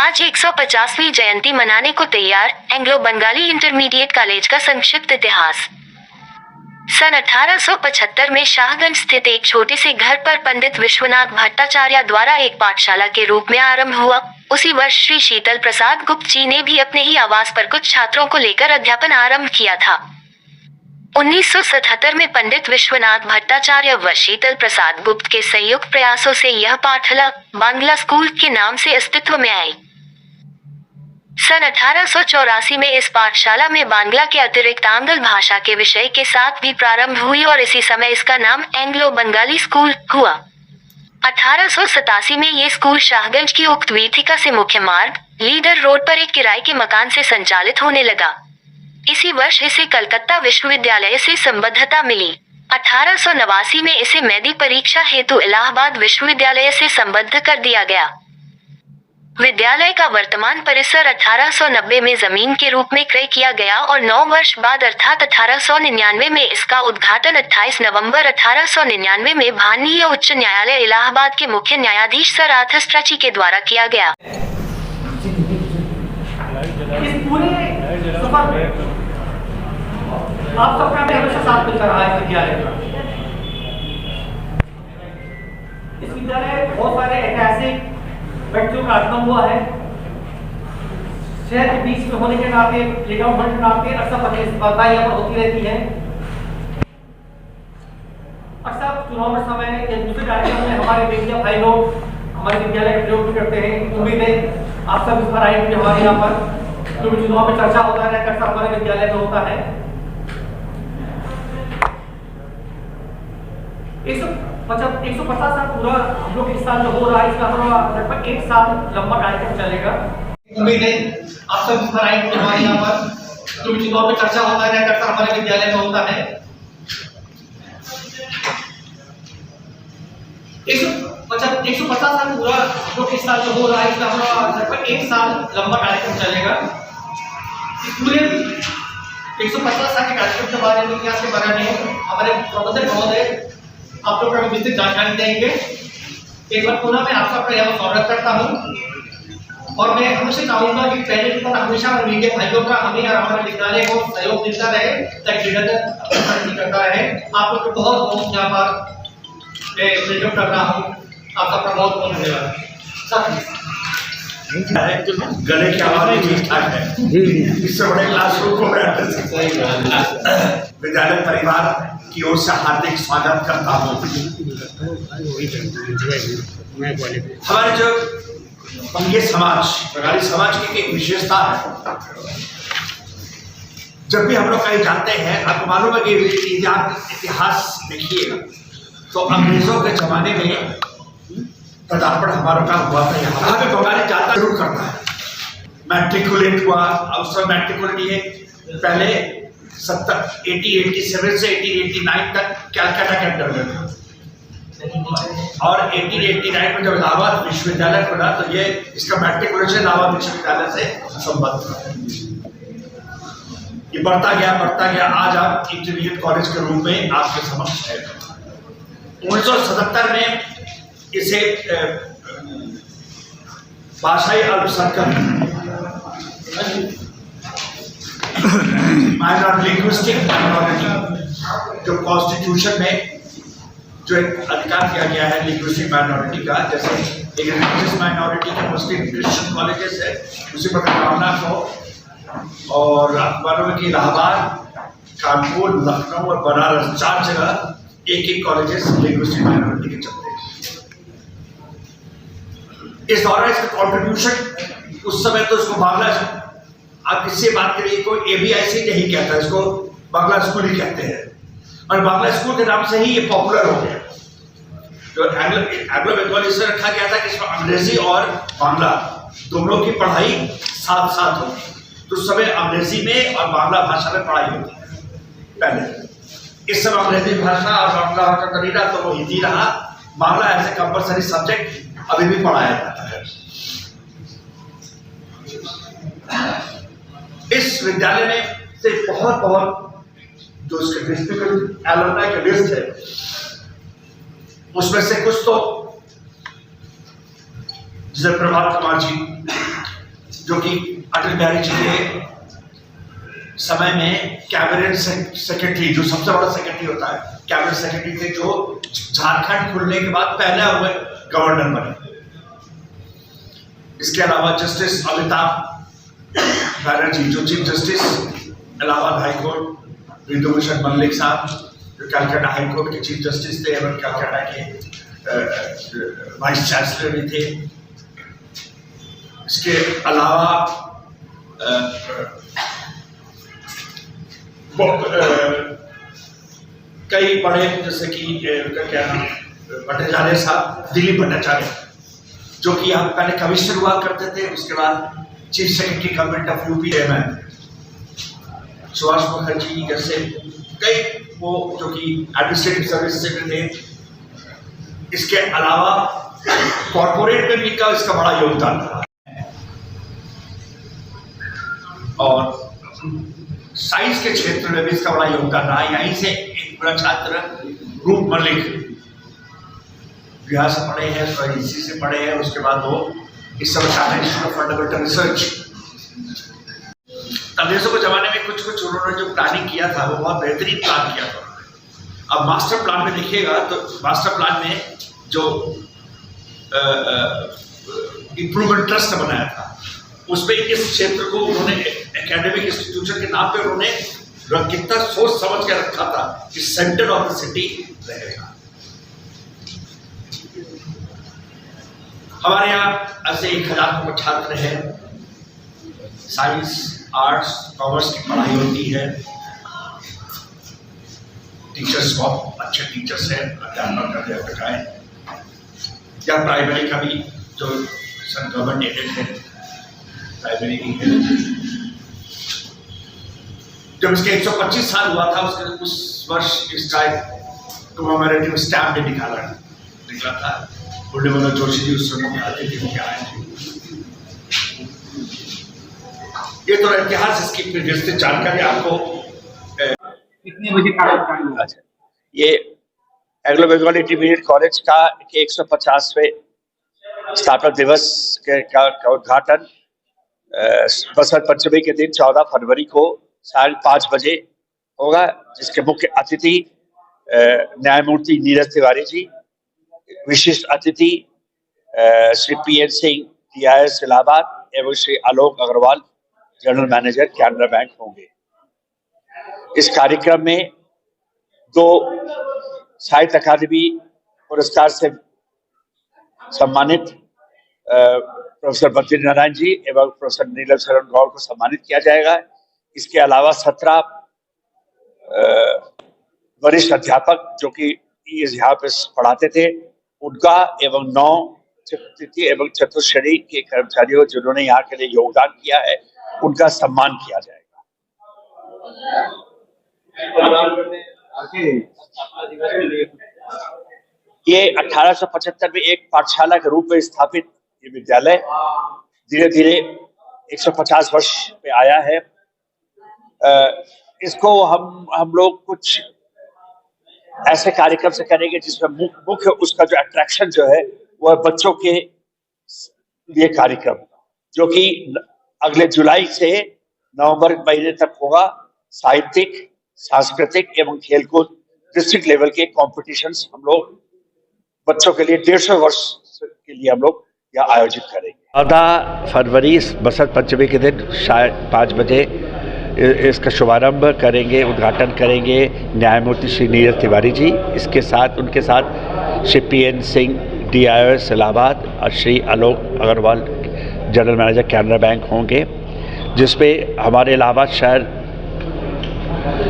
आज 150वीं जयंती मनाने को तैयार एंग्लो बंगाली इंटरमीडिएट कॉलेज का संक्षिप्त इतिहास। सन 1875 में शाहगंज स्थित एक छोटे से घर पर पंडित विश्वनाथ भट्टाचार्य द्वारा एक पाठशाला के रूप में आरंभ हुआ। उसी वर्ष श्री शीतल प्रसाद गुप्त जी ने भी अपने ही आवास पर कुछ छात्रों को लेकर अध्यापन आरंभ किया था। 1977 में पंडित विश्वनाथ भट्टाचार्य व शीतल प्रसाद गुप्त के संयुक्त प्रयासों से यह पाठशाला बांग्ला स्कूल के नाम से अस्तित्व में आई। सन 1884 में इस पाठशाला में बांग्ला के अतिरिक्त आंग्ल भाषा के विषय के साथ भी प्रारंभ हुई और इसी समय इसका नाम एंग्लो बंगाली स्कूल हुआ। 1887 में ये स्कूल शाहगंज की उक्त वीथिका से मुख्य मार्ग लीडर रोड पर एक किराए के मकान से संचालित होने लगा। इसी वर्ष इसे कलकत्ता विश्वविद्यालय से संबद्धता मिली। 1889 में इसे मैदी परीक्षा हेतु इलाहाबाद विश्वविद्यालय से संबद्ध कर दिया गया। विद्यालय का वर्तमान परिसर 1890 में जमीन के रूप में क्रय किया गया और 9 वर्ष बाद अर्थात 1899 में इसका उद्घाटन 28 नवंबर 1899 में माननीय उच्च न्यायालय इलाहाबाद के मुख्य न्यायाधीश सर आर्थर स्ट्रैची के द्वारा किया गया। इस पूरे सफर में आप सबका हमेशा साथ मिलकर रहा है विद्यालय का। इस विद्यालय बहुत सारे ऐतिहासिक व्यक्तियों का आगमन हुआ है। शहर के बीच में होने के नाते प्लेग्राउंड होने के नाते अक्सर प्रतिस्पर्धा यहाँ पर होती रहती है। अक्सर चुनाव के समय या दूसरे कार्यक्रम में हमारे मीडिया भाई लोग हमारे विद्यालय का प्रयोग भी करते हैं। उम्मीद है आप सब इस बार आएंगे हमारे यहाँ पर, क्योंकि चुनाव में चर्चा होता है अक्सर हमारे विद्यालय में होता है। 150 साल पूरा हम लोग इस साल जो हो रहा है इसका हमारा लगभग 1 साल लंबा कार्यक्रम चलेगा। उम्मीद है आप सब इस बार आएंगे हमारे यहाँ पर, क्योंकि चुनाव में चर्चा होता है अक्सर हमारे विद्यालय में होता है। 150 साल पूरा हम लोग इस साल जो हो रहा है इसका हमारा लगभग 1 साल लंबा कार्यक्रम चलेगा। इस पूरे 150 साल के कार्यक्रम के बारे में इतिहास के बारे में हमारे प्रबंधक महोदय आप लोग को विस्तृत जानकारी देंगे। एक बार पुनः मैं आप सबका यहाँ स्वागत करता हूँ और मैं हमेशा चाहूंगा कि पहले की तरह हमेशा मीडिया भाइयों का हमें और हमारे विद्यालय को सहयोग मिलता रहे ताकि तरक्की करता रहे। आप लोग को बहुत बहुत यहाँ पर मैं प्रयोग कर रहा हूँ। आप सबका बहुत बहुत धन्यवाद। गले की आवाज ठीक ठाक है, इससे बड़े क्लासरूम को विद्यालय परिवार की ओर से हार्दिक स्वागत करता हूँ। हमारे जो बंगे समाज बंगाली समाज की एक विशेषता है, जब भी हम लोग कहीं जाते हैं आपको मालूम है कि इतिहास देखिएगा तो अंग्रेजों के जमाने में पदार्पण हमारा का हुआ था। यहाँ पे बंगाली जाता जरूर करता है, मैट्रिकुलेट हुआ। अब सब मैट्रिकुलेट ये पहले 1887 से 1889 तक कैलकाटा के अंडर में था और 1889 में जब इलाहाबाद विश्वविद्यालय खुला तो ये इसका मैट्रिकुलेशन इलाहाबाद विश्वविद्यालय से संबद्ध था। ये बढ़ता गया आज आप इंटरमीडिएट कॉलेज के रूप में आपके समक्ष है। 1977 में इसे भाषाई अल्पसंख्यक लिंग्विस्टिक माइनॉरिटी जो कॉन्स्टिट्यूशन में जो एक अधिकार दिया गया है लिंग्विस्टिक माइनॉरिटी का, जैसे एक रिलीजियस माइनॉरिटी के मुस्लिम क्रिश्चियन कॉलेजेस है उसी प्रकार भावना को और अखबारों में कि इलाहाबाद, कानपुर, लखनऊ और बनारस 4 जगह एक कॉलेजेस लिंग्विस्टिक माइनॉरिटी के चलते हैं। इस दौरान इसका कॉन्ट्रीब्यूशन उस समय तो इसको बांग्ला, आप किससे बात करिए कोई ABIC नहीं कहता, इसको बांग्ला स्कूल ही कहते हैं और बांग्ला स्कूल के नाम से ही ये पॉपुलर हो गया। जो एंग्लो बंगाली से रखा गया था कि इसमें अंग्रेजी और बांग्ला दोनों की पढ़ाई साथ साथ होगी। तो उस समय अंग्रेजी में और बांग्ला भाषा में पढ़ाई होती है पहले। इस समय अंग्रेजी भाषा और बांग्ला भाषा का नहीं रहा तो वो हिंदी रहा। बांग्ला ऐसे कंपलसरी सब्जेक्ट अभी भी पढ़ाया जाता है। इस विद्यालय में से बहुत जो इसके डिस्ट्रिक्ट एलुमनाई का लिस्ट है उसमें से कुछ तो जैसे प्रभात कुमार जी, जो कि अटल बिहारी जी के समय में कैबिनेट सेक्रेटरी, जो सबसे बड़ा सेक्रेटरी होता है, कैबिनेट सेक्रेटरी थे, जो झारखंड खुलने के बाद पहले हुए गवर्नर बने। इसके अलावा जस्टिस अमिताभ बनर्जी, जो chief justice Allahabad high court, Vidhubhushan Mallik साहब, जो कलकत्ता हाईकोर्ट के चीफ जस्टिस थे एवं कलकत्ता के वाइस चांसलर भी थे। इसके अलावा कई बड़े, जैसे कि क्या नाम, भट्टाचार्य साहब, दिलीप भट्टाचार्य, जो कि यहाँ पहले कमिश्नर हुआ करते थे, उसके बाद chief secretary government of UP MN, Subhash Mukherjee जैसे कई वो जो कि एडमिनिस्ट्रेटिव सर्विस से थे। इसके अलावा कॉर्पोरेट में भी इसका बड़ा योगदान रहा है। और साइंस के क्षेत्र में भी इसका बड़ा योगदान रहा। यहीं से एक बड़ा छात्र रूप मलिक बिहार से पढ़े हैं, इसी से पढ़े हैं। उसके बाद वो इस समय China institute of fundamental research. अंग्रेजों के जमाने में कुछ उन्होंने जो प्लानिंग किया था वो बहुत बेहतरीन प्लान किया था। अब मास्टर प्लान में देखिएगा तो मास्टर प्लान में जो इम्प्रूवमेंट ट्रस्ट बनाया था, उसमें इस क्षेत्र को उन्होंने एकेडमिक इंस्टीट्यूशन के नाम पे उन्होंने कितना सोच समझ के रखा था कि सेंटर ऑफ द सिटी रहेगा। हमारे यहाँ ऐसे 1000 छात्र हैं। साइंस, आर्ट्स, कॉमर्स की पढ़ाई होती है। टीचर्स बहुत अच्छे टीचर्स हैं, अध्यापक हैं। या प्राइमरी का भी जो गवर्नमेंट एडेड है, प्राइमरी भी है। जब इसके 125 साल हुआ था, उस वर्ष इसका कमेमोरेटिव स्टैम्प भी निकला था। बुढ़े मनोज जोशी जी उस समय अतिथि होकर आए थे। ये तो इतिहास, इसकी विस्तृत जानकारी आपको कितने बजे कार्यक्रम? अच्छा, ये एंग्लो बंगाली इंटरमीडिएट कॉलेज का 150वें स्थापना दिवस का उद्घाटन बसंत पंचमी के दिन 14 फरवरी को 5:30 बजे होगा, जिसके मुख्य अतिथि न्यायमूर्ति नीरज तिवारी जी, विशिष्ट अतिथि श्री PN सिंह DIS इलाहाबाद एवं Shri Alok Agarwal general manager Canara bank होंगे। इस कार्यक्रम में 2 साहित्य अकादमी पुरस्कार से सम्मानित प्रोफेसर बद्री नारायण जी एवं प्रोफेसर नीलम शरण गौर को सम्मानित किया जाएगा। इसके अलावा 17 वरिष्ठ अध्यापक जो कि यहाँ पे पढ़ाते थे उनका एवं 9 तृतीय एवं चतुर्थ श्रेणी के कर्मचारियों जिन्होंने यहाँ के लिए योगदान किया है उनका सम्मान किया जाएगा। ये 1875 में एक पाठशाला के रूप में स्थापित ये विद्यालय धीरे धीरे 150 वर्ष पे आया है। इसको हम लोग कुछ ऐसे कार्यक्रम से करेंगे जिसमें मुख्य उसका जो अट्रैक्शन जो है वह बच्चों के लिए कार्यक्रम जो कि अगले जुलाई से नवंबर महीने तक होगा। साहित्यिक, सांस्कृतिक एवं खेलकूद डिस्ट्रिक्ट लेवल के कॉम्पिटिशन्स हम लोग बच्चों के लिए 150 वर्ष के लिए हम लोग यहाँ आयोजित करेंगे। 14 फरवरी बसंत पंचमी के दिन 5 बजे इसका शुभारंभ करेंगे, उद्घाटन करेंगे न्यायमूर्ति श्री नीरज तिवारी जी। इसके साथ उनके साथ श्री PN सिंह DIS इलाहाबाद और Shri Alok Agarwal general manager Canara bank होंगे, जिसपे हमारे इलाहाबाद शहर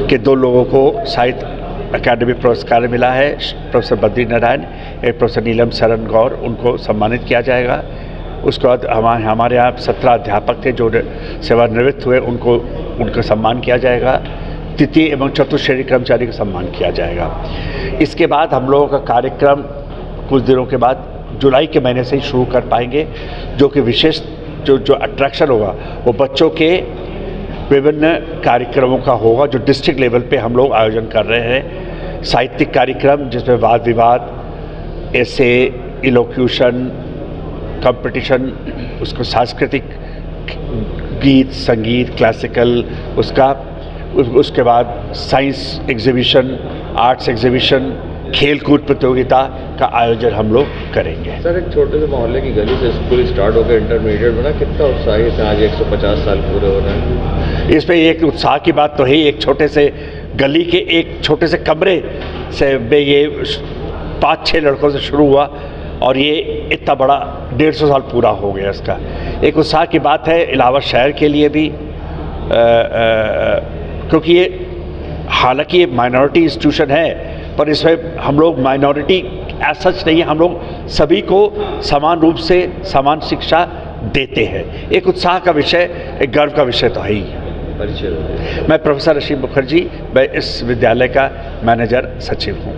के 2 लोगों को साहित्य अकादमी पुरस्कार मिला है, प्रोफेसर बद्री नारायण और प्रोफेसर नीलम शरण गौर, उनको सम्मानित किया जाएगा। उसके बाद हमारे यहाँ 17 अध्यापक थे जो सेवानिवृत्त हुए, उनका सम्मान किया जाएगा। तृतीय एवं चतुर्थ श्रेणी कर्मचारी का सम्मान किया जाएगा। इसके बाद हम लोगों का कार्यक्रम कुछ दिनों के बाद जुलाई के महीने से ही शुरू कर पाएंगे, जो कि विशेष जो अट्रैक्शन होगा वो बच्चों के विभिन्न कार्यक्रमों का होगा जो डिस्ट्रिक्ट लेवल पे हम लोग आयोजन कर रहे हैं। साहित्यिक कार्यक्रम जिसमें वाद विवाद, ऐसे, इलोक्यूशन कंपटीशन, उसको सांस्कृतिक गीत संगीत क्लासिकल उसके बाद साइंस एग्जीबिशन, आर्ट्स एग्जीबिशन, खेल कूद प्रतियोगिता का आयोजन हम लोग करेंगे। सर, एक छोटे से मोहल्ले की गली से स्कूल स्टार्ट होकर इंटरमीडिएट बना, कितना उत्साहित है आज 150 साल पूरे हो रहे हैं? इसमें एक उत्साह की बात तो है। एक छोटे से गली के एक छोटे से कमरे से में ये 5-6 लड़कों से शुरू हुआ और ये इतना बड़ा 150 साल पूरा हो गया। इसका एक उत्साह की बात है इलाहाबाद शहर के लिए भी, क्योंकि ये हालांकि ये माइनॉरिटी इंस्टीट्यूशन है, पर इसमें हम लोग माइनॉरिटी एज सच नहीं है, हम लोग सभी को समान रूप से समान शिक्षा देते हैं। एक उत्साह का विषय, एक गर्व का विषय तो है ही। परिचय। मैं प्रोफेसर रशीद मुखर्जी, मैं इस विद्यालय का मैनेजर सचिव हूँ।